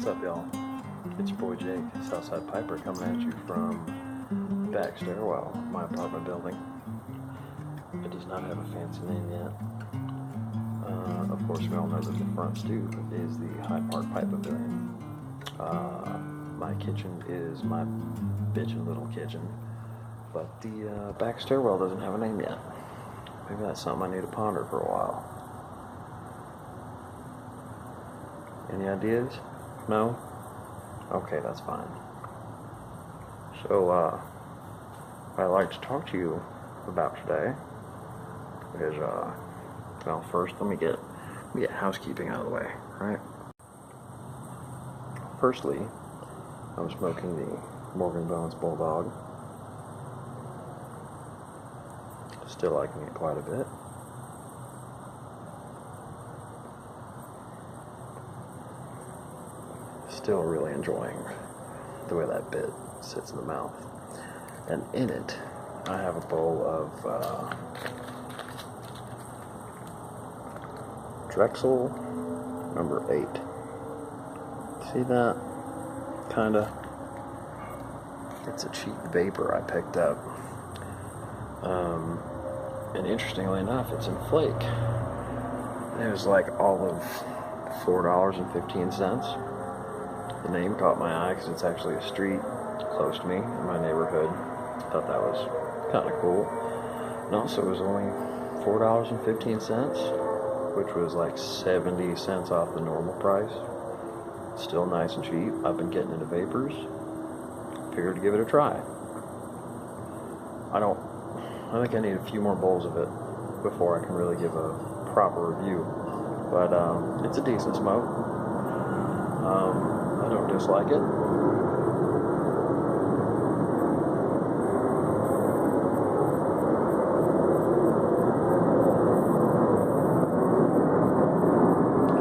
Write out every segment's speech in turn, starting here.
What's up, y'all? It's your boy Jake, Southside Piper, coming at you from the back stairwell of my apartment building. It does not have a fancy name yet. Of course, we all know that the front stoop is the High Park Pipe Pavilion. My kitchen is my bitchin' little kitchen, but the back stairwell doesn't have a name yet. Maybe that's something I need to ponder for a while. Any ideas? No? Okay, that's fine. So, what I'd like to talk to you about today is, well, first let me get housekeeping out of the way, right? Firstly, I'm smoking the Morgan Bones Bulldog. Still liking it quite a bit. Still really enjoying the way that bit sits in the mouth. And in it, I have a bowl of Drexel number 8. See that? Kinda. It's a cheap vapor I picked up. And interestingly enough, it's in flake. It was like all of $4.15. The name caught my eye because it's actually a street close to me in my neighborhood. Thought that was kind of cool. And also it was only $4.15, which was like 70 cents off the normal price. Still nice and cheap. I've been getting into vapors. Figured to give it a try. I think I need a few more bowls of it before I can really give a proper review. But it's a decent smoke. I don't dislike it.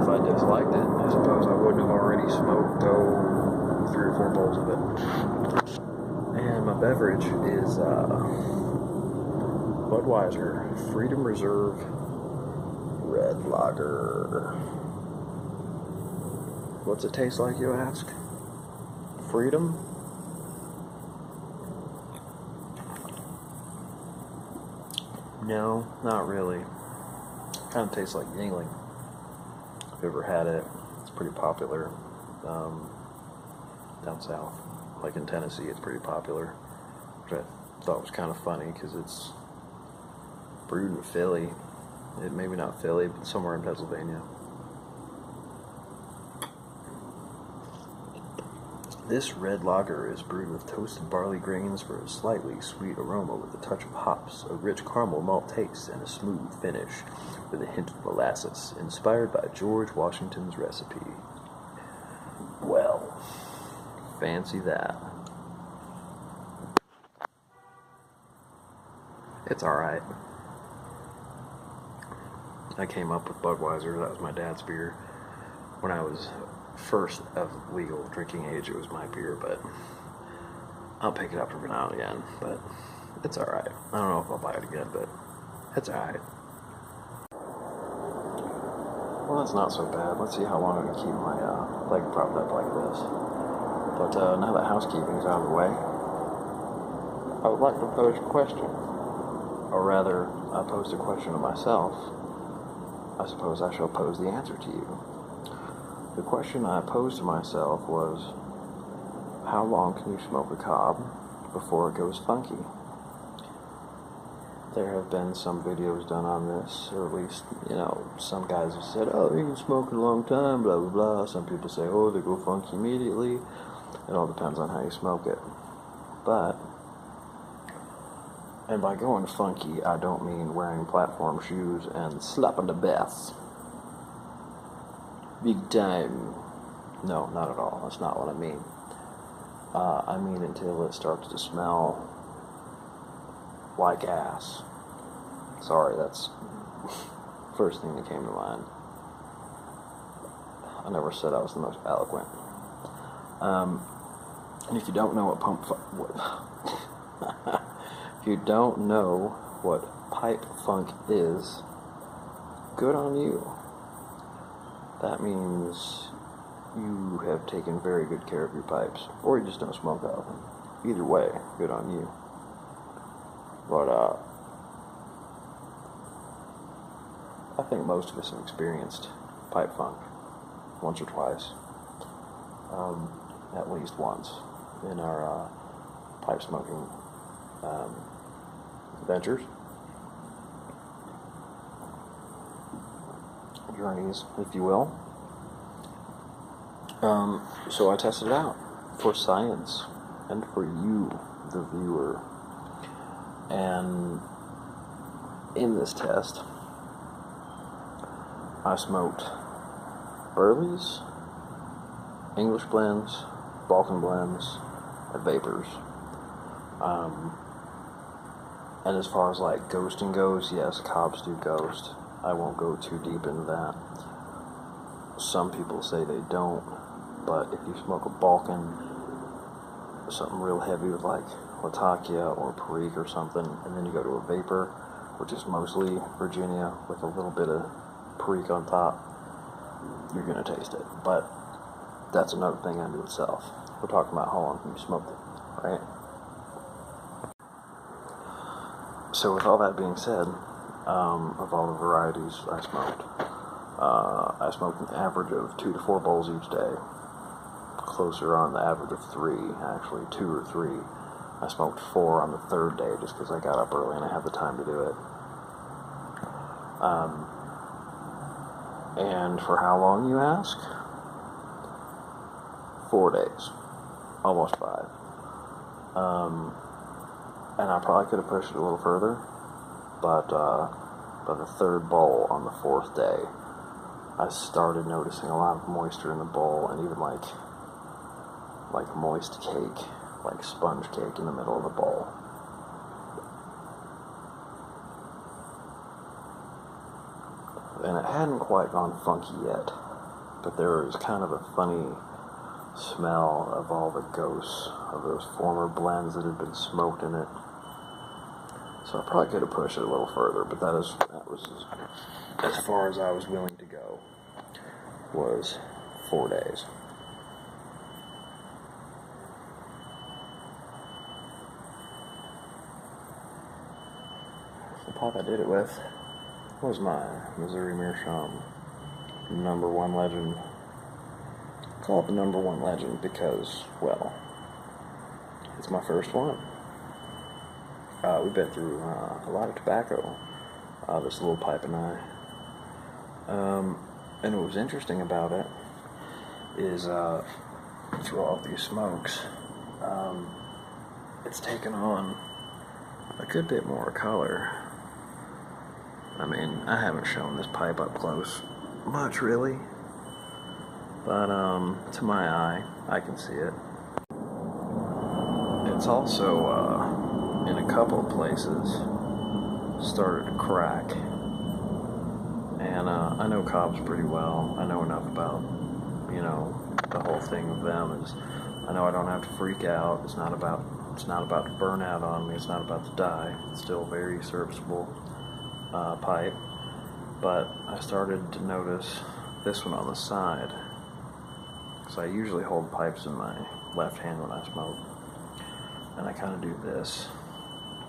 If I disliked it, I suppose I wouldn't have already smoked 3 or 4 bowls of it. And my beverage is Budweiser Freedom Reserve Red Lager. What's it taste like, you ask? Freedom? No, not really. Kind of tastes like Yingling. If you've ever had it, it's pretty popular down south. Like in Tennessee, it's pretty popular, which I thought was kind of funny because it's brewed in Philly. Maybe not Philly, but somewhere in Pennsylvania. This red lager is brewed with toasted barley grains for a slightly sweet aroma with a touch of hops, a rich caramel malt taste, and a smooth finish with a hint of molasses, inspired by George Washington's recipe. Well, fancy that. It's alright. I came up with Budweiser, that was my dad's beer. When I was first of legal drinking age, it was my beer, but I'll pick it up every now and again, but it's alright. I don't know if I'll buy it again, but it's alright. Well, that's not so bad. Let's see how long I can keep my leg propped up like this. But now that housekeeping's out of the way, I would like to pose a question. Or rather, I posed a question to myself. I suppose I shall pose the answer to you. The question I posed to myself was, how long can you smoke a cob before it goes funky? There have been some videos done on this, or at least, some guys have said, oh, you can smoke it a long time, blah, blah, blah. Some people say, oh, they go funky immediately. It all depends on how you smoke it. And by going funky, I don't mean wearing platform shoes and slapping the bass. Big time. No, not at all. That's not what I mean. I mean until it starts to smell like ass. Sorry, that's first thing that came to mind. I never said I was the most eloquent. And if you don't know what if you don't know what pipe funk is, good on you. That means you have taken very good care of your pipes, or you just don't smoke out of them. Either way, good on you. But I think most of us have experienced pipe funk once or twice, at least once in our pipe smoking ventures, journeys, if you will. So I tested it out for science and for you, the viewer. And in this test, I smoked Burleys, English blends, Balkan blends, and vapors. And as far as like ghosting goes, yes, Cobs do ghost. I won't go too deep into that. Some people say they don't, but if you smoke a Balkan, something real heavy with like Latakia or Perique or something, and then you go to a vapor, which is mostly Virginia with a little bit of Perique on top, you're going to taste it. But that's another thing unto itself. We're talking about how long you smoked it, right? So with all that being said, of all the varieties I smoked an average of 2 to 4 bowls each day. Closer on the average of 3, actually 2 or 3. I smoked 4 on the 3rd day just because I got up early and I had the time to do it. And for how long, you ask? 4 days. Almost 5. And I probably could have pushed it a little further, but by the 3rd bowl on the 4th day, I started noticing a lot of moisture in the bowl, and even like moist cake, like sponge cake in the middle of the bowl. And it hadn't quite gone funky yet, but there was kind of a funny smell of all the ghosts of those former blends that had been smoked in it. So I probably could have pushed it a little further, but that was as far as I was willing to go, was 4 days. The pipe I did it with was my Missouri Meerschaum #1 legend. I call it the #1 legend because, well, it's my first one. We've been through a lot of tobacco, this little pipe and I. And what was interesting about it is through all these smokes, it's taken on a good bit more color. I mean, I haven't shown this pipe up close much, really, but to my eye, I can see it. It's also, in a couple of places, started to crack. And I know Cobs pretty well. I know enough about, the whole thing with them. I know I don't have to freak out. It's not about to burn out on me. It's not about to die. It's still a very serviceable pipe. But I started to notice this one on the side, because I usually hold pipes in my left hand when I smoke, and I kind of do this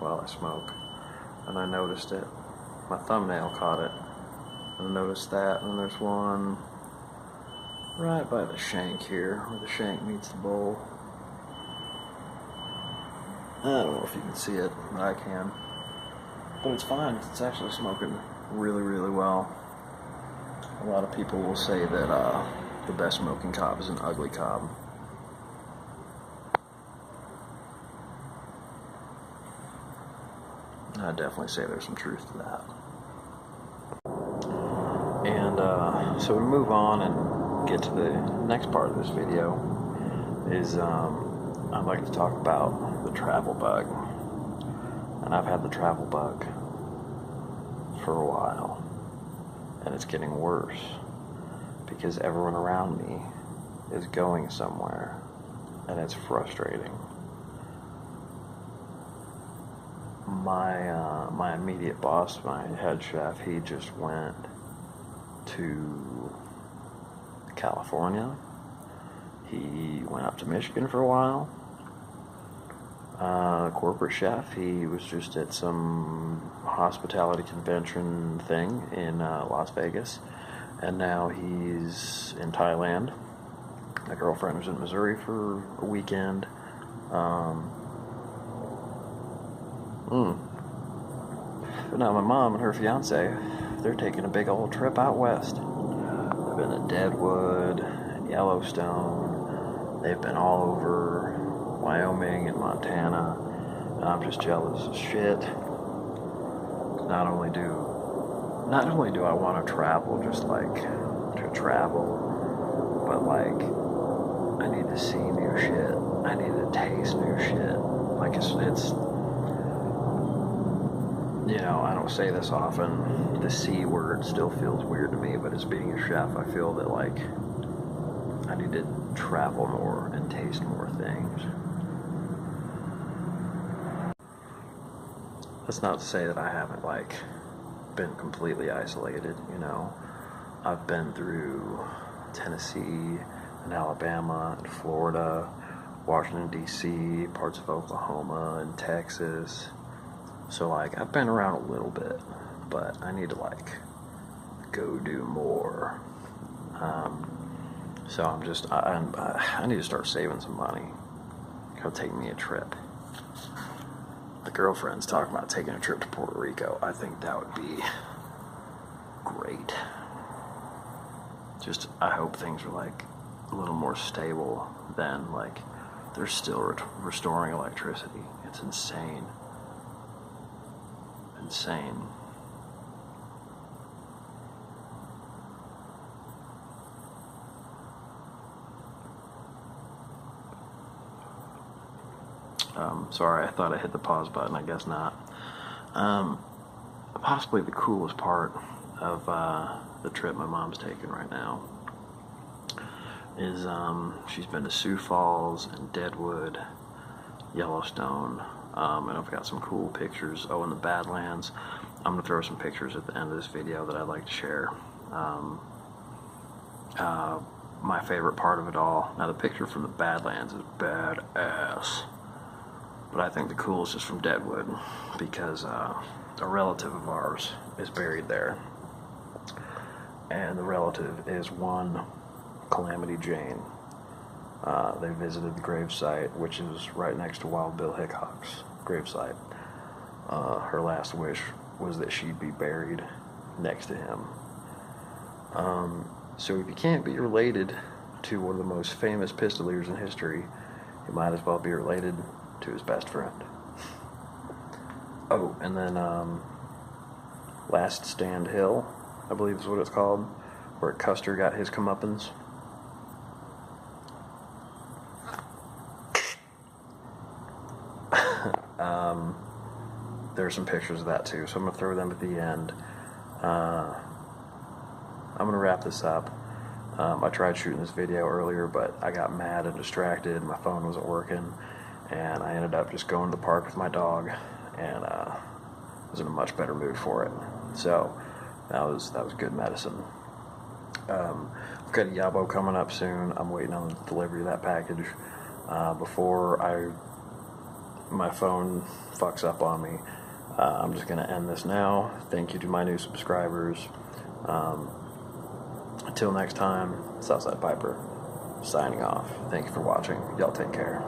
while I smoke, and I noticed it. My thumbnail caught it, and I noticed that, and there's one right by the shank here, where the shank meets the bowl. I don't know if you can see it, but I can. But it's fine. It's actually smoking really, really well. A lot of people will say that the best smoking cob is an ugly cob. I definitely say there's some truth to that. And so to move on and get to the next part of this video is I'd like to talk about the travel bug. And I've had the travel bug for a while, and it's getting worse because everyone around me is going somewhere, and it's frustrating. My immediate boss, my head chef, he just went to California, He went up to Michigan for a while. Corporate chef. He was just at some hospitality convention thing in Las Vegas, and now he's in Thailand. My girlfriend was in Missouri for a weekend. But now my mom and her fiance, they're taking a big old trip out west. They've been to Deadwood and Yellowstone. They've been all over Wyoming and Montana. And I'm just jealous as shit. Not only do I want to travel, just like to travel, but like I need to see new shit. I need to taste new shit. Like it's you know, I don't say this often. The C word still feels weird to me, but as being a chef, I feel that like I need to travel more and taste more things. That's not to say that I haven't like been completely isolated, you know. I've been through Tennessee and Alabama and Florida, Washington D.C., parts of Oklahoma and Texas. So like I've been around a little bit, but I need to like go do more. So I need to start saving some money. Go take me a trip. My girlfriend's talking about taking a trip to Puerto Rico. I think that would be great. Just I hope things are like a little more stable than like they're still restoring electricity. It's insane. Insane. Sorry, I thought I hit the pause button. I guess not. Possibly the coolest part of the trip my mom's taking right now is she's been to Sioux Falls and Deadwood, Yellowstone. And I've got some cool pictures. Oh, in the Badlands. I'm going to throw some pictures at the end of this video that I'd like to share. My favorite part of it all. Now, the picture from the Badlands is badass. But I think the coolest is from Deadwood because a relative of ours is buried there. And the relative is one Calamity Jane. They visited the gravesite, which is right next to Wild Bill Hickok's gravesite. Her last wish was that she'd be buried next to him. So if you can't be related to one of the most famous pistoliers in history, you might as well be related to his best friend. Oh, and then Last Stand Hill, I believe is what it's called, where Custer got his comeuppance. There's some pictures of that too, so I'm going to throw them at the end. I'm going to wrap this up. I tried shooting this video earlier, but I got mad and distracted. My phone wasn't working, and I ended up just going to the park with my dog, and was in a much better mood for it. So that was good medicine. I've got a Yabo coming up soon. I'm waiting on the delivery of that package before my phone fucks up on me. I'm just going to end this now. Thank you to my new subscribers. Until next time, Southside Piper signing off. Thank you for watching. Y'all take care.